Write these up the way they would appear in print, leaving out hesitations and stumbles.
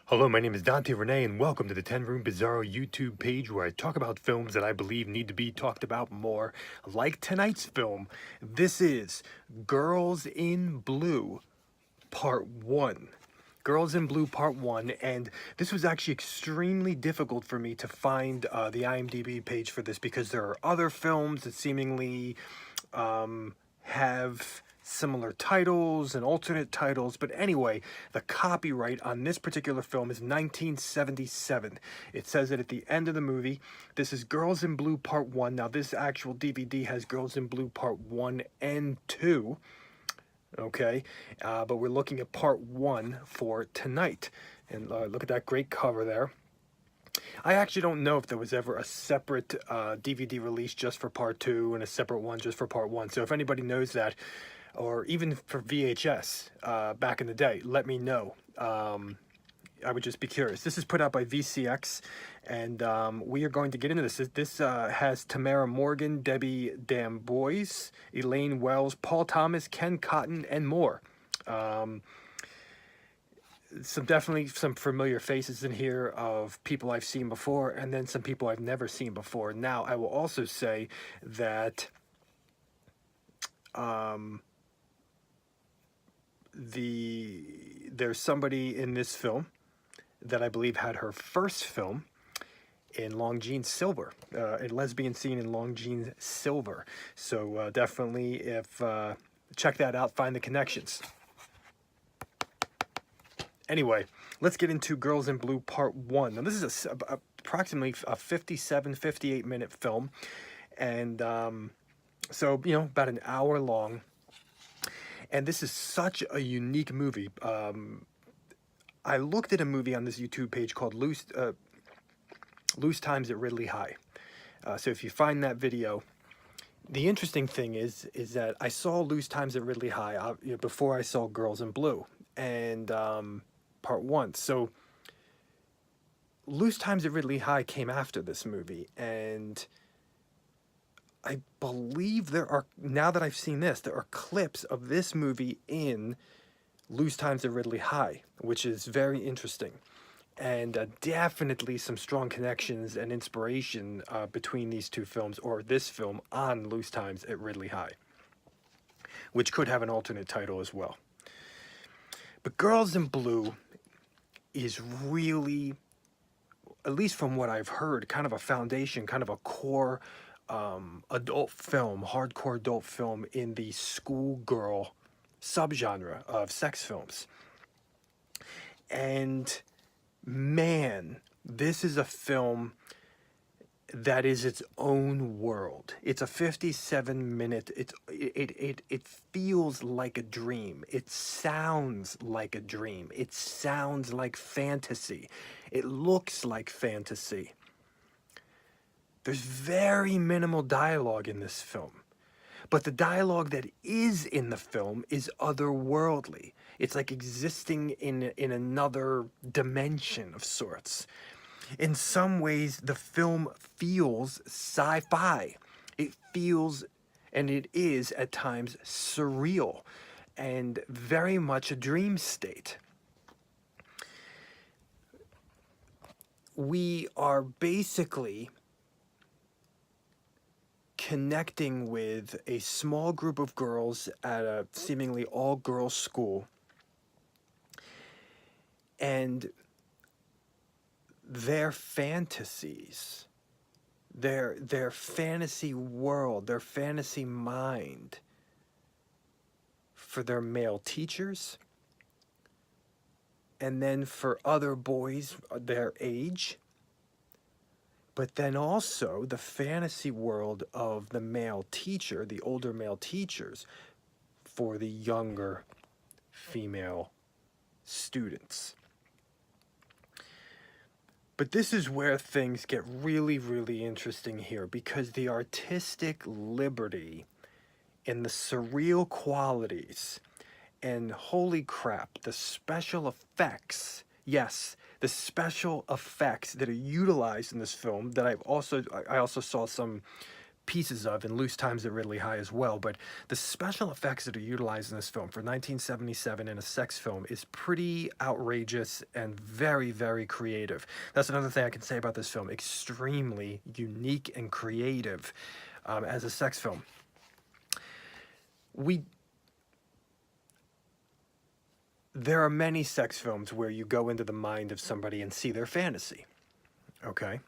Hello, my name is Dante Renee, and welcome to the 10 Room Bizarro YouTube page where I talk about films that I believe need to be talked about more. Like tonight's film, this is Girls in Blue, Part 1. Girls in Blue Part 1, and this was actually extremely difficult for me to find the IMDb page for this because there are other films that seemingly have similar titles and alternate titles. But anyway, the copyright on this particular film is 1977. It says it at the end of the movie. This is Girls in Blue Part 1. Now, this actual DVD has Girls in Blue Part 1 and 2. Okay, but we're looking at Part 1 for tonight. And look at that great cover there. I actually don't know if there was ever a separate DVD release just for Part 2 and a separate one just for Part 1. So if anybody knows that, or even for VHS back in the day, let me know. I would just be curious. This is put out by VCX, and we are going to get into this. This has Tamara Morgan, Debbie Dambois, Elaine Wells, Paul Thomas, Ken Cotton, and more. Definitely some familiar faces in here of people I've seen before, and then some people I've never seen before. Now, I will also say that there's somebody in this film that I believe had her first film in Long Jean Silver, a lesbian scene in Long Jean Silver. So definitely, if check that out, find the connections. Anyway, let's get into Girls in Blue Part 1. Now, this is approximately a 57, 58-minute film. And so, you know, about an hour long. And this is such a unique movie. I looked at a movie on this YouTube page called Loose Times at Ridley High. So if you find that video, the interesting thing is that I saw Loose Times at Ridley High before I saw Girls in Blue. And Part 1. So Loose Times at Ridley High came after this movie, and I believe there are, now that I've seen this, there are clips of this movie in Loose Times at Ridley High, which is very interesting. And definitely some strong connections and inspiration between these two films, or this film on Loose Times at Ridley High, which could have an alternate title as well. But Girls in Blue is really, at least from what I've heard, kind of a foundation, kind of a core adult film, hardcore adult film in the schoolgirl subgenre of sex films. And man, this is a film that is its own world. It's a 57-minute, it feels like a dream. It sounds like a dream. It sounds like fantasy. It looks like fantasy. There's very minimal dialogue in this film. But the dialogue that is in the film is otherworldly. It's like existing in another dimension of sorts. In some ways, the film feels sci-fi. It feels, and it is at times, surreal and very much a dream state. We are basically connecting with a small group of girls at a seemingly all-girls school, and their fantasies, their fantasy world, their fantasy mind for their male teachers, and then for other boys their age, but then also the fantasy world of the male teacher, the older male teachers, for the younger female students. But this is where things get really, really interesting here, because the artistic liberty and the surreal qualities and, holy crap, the special effects, yes, the special effects that are utilized in this film, that I also saw some pieces of, and Loose Times at Ridley High as well, but the special effects that are utilized in this film for 1977 in a sex film is pretty outrageous and very, very creative. That's another thing I can say about this film. Extremely unique and creative as a sex film. There are many sex films where you go into the mind of somebody and see their fantasy, okay?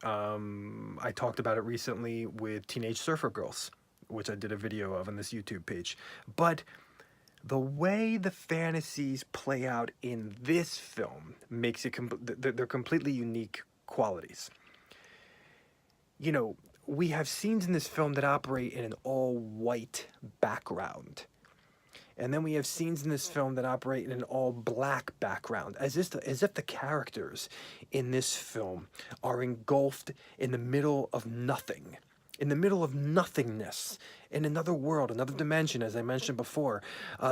I talked about it recently with Teenage Surfer Girls, which I did a video of on this YouTube page. But the way the fantasies play out in this film makes it, they're completely unique qualities. You know, we have scenes in this film that operate in an all-white background. And then we have scenes in this film that operate in an all-black background, as if the characters in this film are engulfed in the middle of nothing, in the middle of nothingness, in another world, another dimension, as I mentioned before.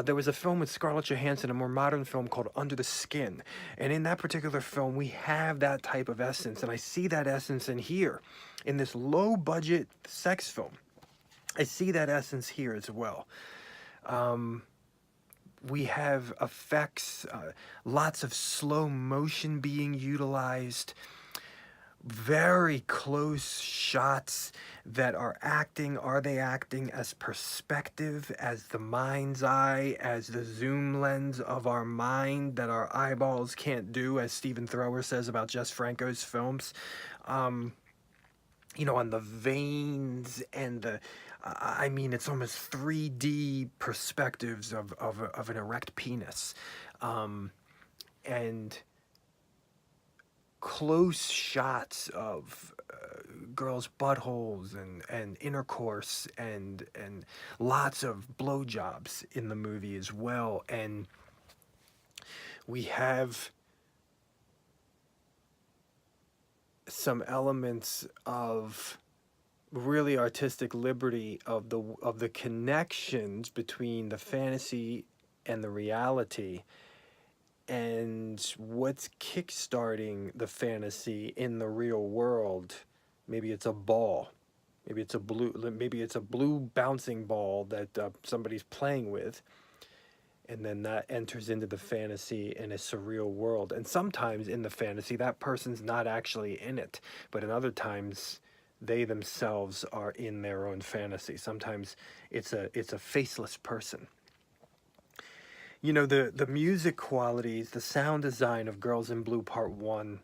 There was a film with Scarlett Johansson, a more modern film called Under the Skin. And in that particular film, we have that type of essence. And I see that essence in here, in this low-budget sex film. I see that essence here as well. We have effects, lots of slow motion being utilized, very close shots that are they acting as perspective, as the mind's eye, as the zoom lens of our mind that our eyeballs can't do, as Stephen Thrower says about Jess Franco's films. You know, on the veins and the, I mean, it's almost 3D perspectives of an erect penis. And close shots of girls' buttholes and intercourse and lots of blowjobs in the movie as well. And we have some elements of really artistic liberty of the connections between the fantasy and the reality, and what's kickstarting the fantasy in the real world. Maybe it's a ball, maybe it's a blue bouncing ball that somebody's playing with, and then that enters into the fantasy in a surreal world. And sometimes in the fantasy, that person's not actually in it, but in other times, they themselves are in their own fantasy. Sometimes it's a faceless person. You know, the music qualities, the sound design of Girls in Blue Part 1,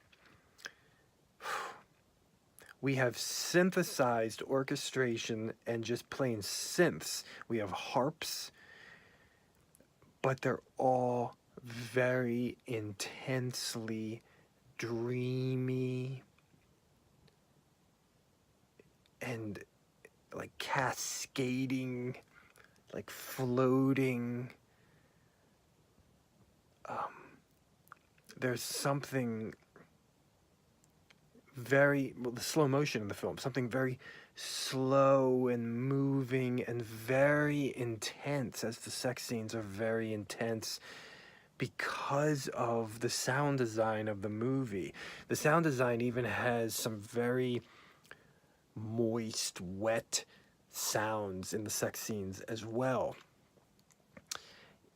we have synthesized orchestration and just plain synths. We have harps, but they're all very intensely dreamy and like cascading, like floating. There's something very, well, the slow motion in the film, something very slow and moving and very intense, as the sex scenes are very intense because of the sound design of the movie. The sound design even has some very moist, wet sounds in the sex scenes as well.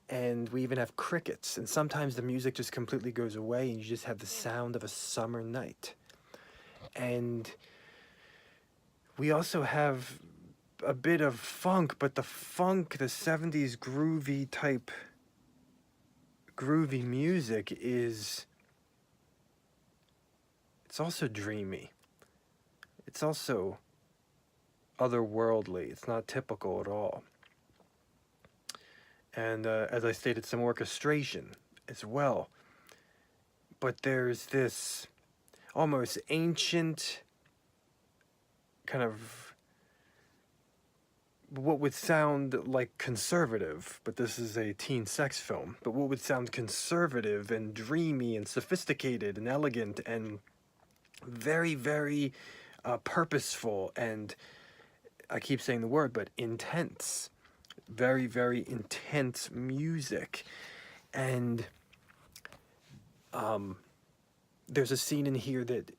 And we even have crickets, and sometimes the music just completely goes away and you just have the sound of a summer night. And we also have a bit of funk, but the funk, the 70s groovy music it's also dreamy. It's also otherworldly. It's not typical at all. And as I stated, some orchestration as well. But there's this almost ancient kind of what would sound like conservative, but this is a teen sex film, but what would sound conservative and dreamy and sophisticated and elegant and very, very purposeful and, I keep saying the word, but intense. Very, very intense music. And there's a scene in here that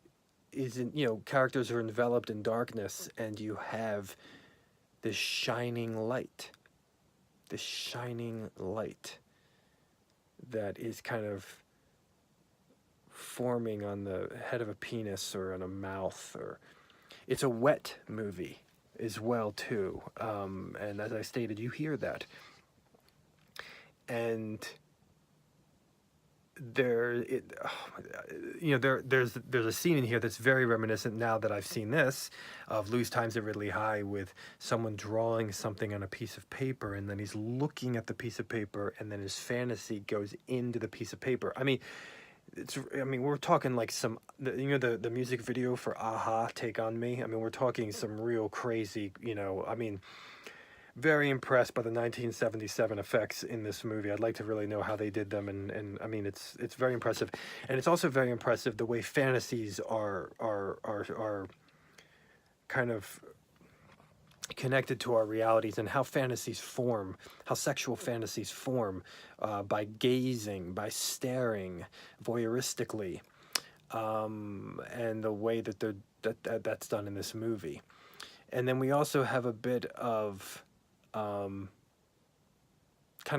isn't, you know, characters are enveloped in darkness, and you have this shining light. This shining light that is kind of forming on the head of a penis or on a mouth, or it's a wet movie as well too, and as I stated, you hear that, and there's a scene in here that's very reminiscent, now that I've seen this, of Lose Times at Ridley High, with someone drawing something on a piece of paper, and then he's looking at the piece of paper, and then his fantasy goes into the piece of paper. I mean, we're talking like some, the music video for a-ha, Take On Me. I mean, we're talking some real crazy, very impressed by the 1977 effects in this movie. I'd like to really know how they did them, and I mean, it's very impressive, and it's also very impressive the way fantasies are kind of connected to our realities, and how fantasies form, how sexual fantasies form, by gazing, by staring voyeuristically, and the way that's done in this movie. And then we also have a bit of kind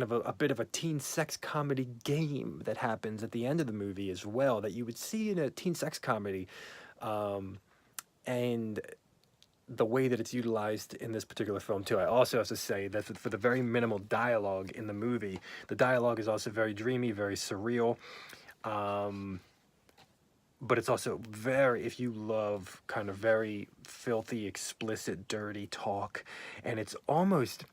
of a bit of a teen sex comedy game that happens at the end of the movie as well, that you would see in a teen sex comedy, and the way that it's utilized in this particular film too. I also have to say that for the very minimal dialogue in the movie, the dialogue is also very dreamy, very surreal, but it's also very, if you love kind of very filthy, explicit, dirty talk, and it's almost,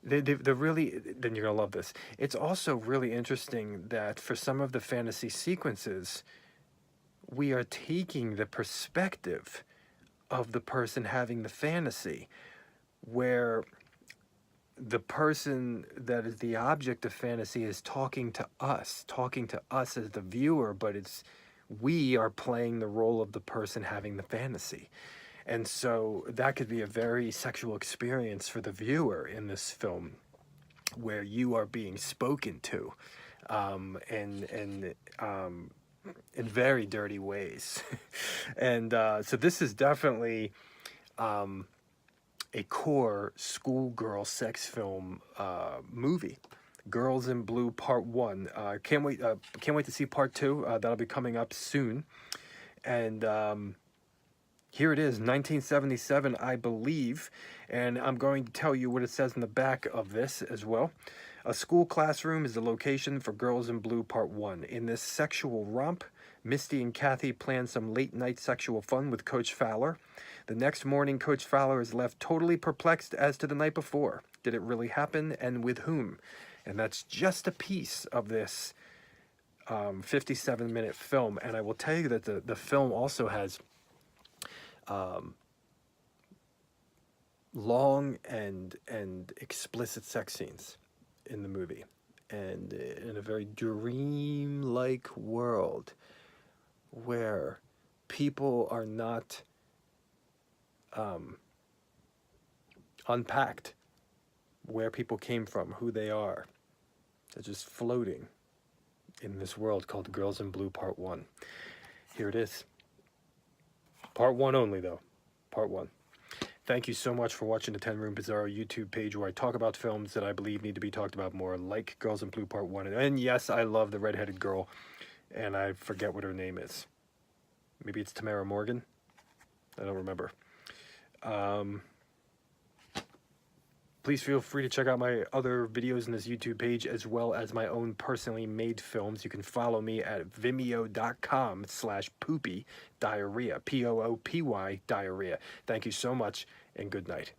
they're really, then you're gonna love this. It's also really interesting that for some of the fantasy sequences, we are taking the perspective of the person having the fantasy, where the person that is the object of fantasy is talking to us as the viewer, but we are playing the role of the person having the fantasy. And so that could be a very sexual experience for the viewer in this film, where you are being spoken to, in very dirty ways. And so this is definitely a core schoolgirl sex film movie. Girls in Blue Part 1. Can't wait to see Part 2. That'll be coming up soon. And here it is, 1977, I believe. And I'm going to tell you what it says in the back of this as well. A school classroom is the location for Girls in Blue Part 1. In this sexual romp, Misty and Kathy plan some late-night sexual fun with Coach Fowler. The next morning, Coach Fowler is left totally perplexed as to the night before. Did it really happen, and with whom? And that's just a piece of this 57-minute film. And I will tell you that the film also has long and explicit sex scenes in the movie, and in a very dream-like world where people are not unpacked, where people came from, who they are. They're just floating in this world called Girls in Blue Part 1. Here it is. Part 1 only, though. Part 1. Thank you so much for watching the 10 Room Bizarro YouTube page, where I talk about films that I believe need to be talked about more, like Girls in Blue Part 1. And yes, I love the redheaded girl, and I forget what her name is. Maybe it's Tamara Morgan? I don't remember. Please feel free to check out my other videos in this YouTube page, as well as my own personally made films. You can follow me at vimeo.com/poopy diarrhea, Poopy diarrhea. Thank you so much, and good night.